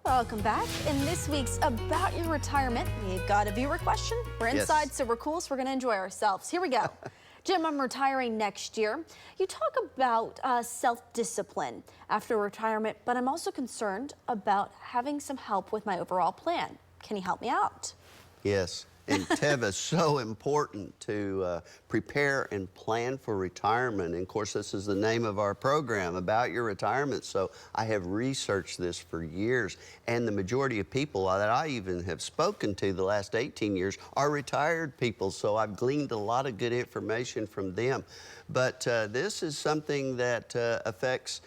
Welcome back. In this week's About Your Retirement, we've got a viewer question. We're inside, so we're cool, so we're going to enjoy ourselves. Here we go. Jim, I'm retiring next year. You talk about self-discipline after retirement, but I'm also concerned about having some help with my overall plan. Can you help me out? Yes. And Teva is so important to prepare and plan for retirement. And of course, this is the name of our program, About Your Retirement. So I have researched this for years. And the majority of people that I even have spoken to the last 18 years are retired people. So I've gleaned a lot of good information from them. But this is something that affects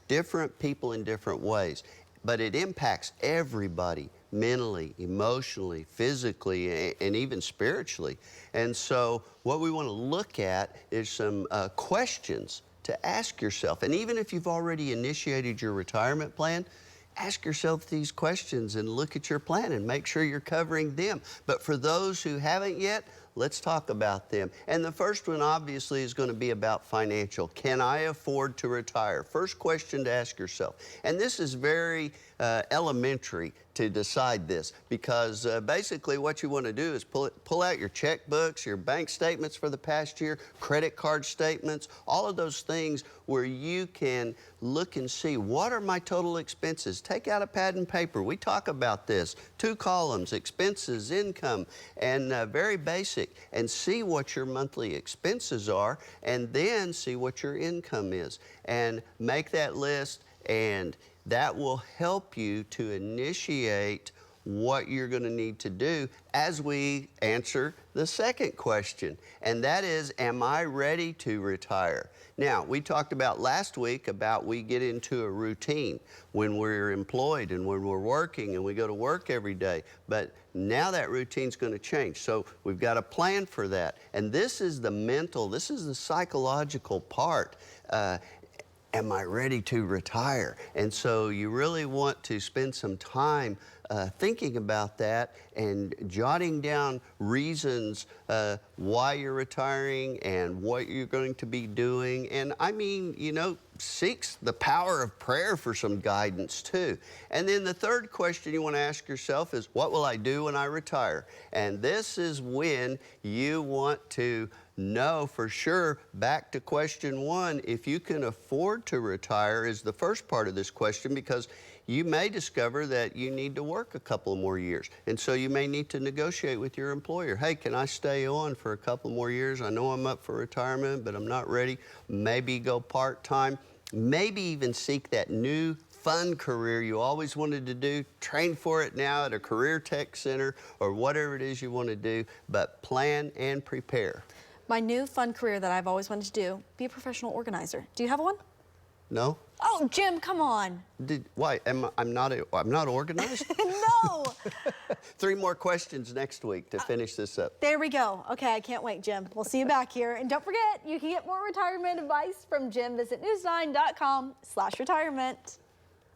different people in different ways. But it impacts everybody. Mentally, emotionally, physically, and even spiritually. And so what we want to look at is some questions to ask yourself. And even if you've already initiated your retirement plan, ask yourself these questions and look at your plan and make sure you're covering them. But for those who haven't yet, let's talk about them. And the first one obviously is going to be about financial. Can I afford to retire? First question to ask yourself. And this is very elementary to decide this, because basically what you want to do is pull out your checkbooks, your bank statements for the past year, credit card statements, all of those things where you can look and see, what are my total expenses? Take out a pad and paper. We talk about this. 2 columns, expenses, income, and very basic. And see what your monthly expenses are, and then see what your income is. And make that list, and that will help you to initiate what you're going to need to do as we answer the second question. And that is, am I ready to retire? Now, we talked about last week about we get into a routine when we're employed and when we're working and we go to work every day. But now that routine's going to change. So we've got a plan for that. And this is the mental, this is the psychological part. Am I ready to retire? And so you really want to spend some time thinking about that and jotting down reasons why you're retiring and what you're going to be doing. And I mean, you know, seeks the power of prayer for some guidance too. And then the third question you want to ask yourself is, what will I do when I retire? And this is when you want to know for sure, back to question 1, if you can afford to retire is the first part of this question, because you may discover that you need to work a couple more years. And so you may need to negotiate with your employer. Hey, can I stay on for a couple more years? I know I'm up for retirement, but I'm not ready. Maybe go part-time. Maybe even seek that new fun career you always wanted to do. Train for it now at a career tech center or whatever it is you want to do, but plan and prepare. My new fun career that I've always wanted to do, be a professional organizer. Do you have one? No. Oh, Jim, come on. Why? I'm not organized? No. 3 more questions next week to finish this up. There we go. Okay, I can't wait, Jim. We'll see you back here. And don't forget, you can get more retirement advice from Jim. Visit news9.com/retirement.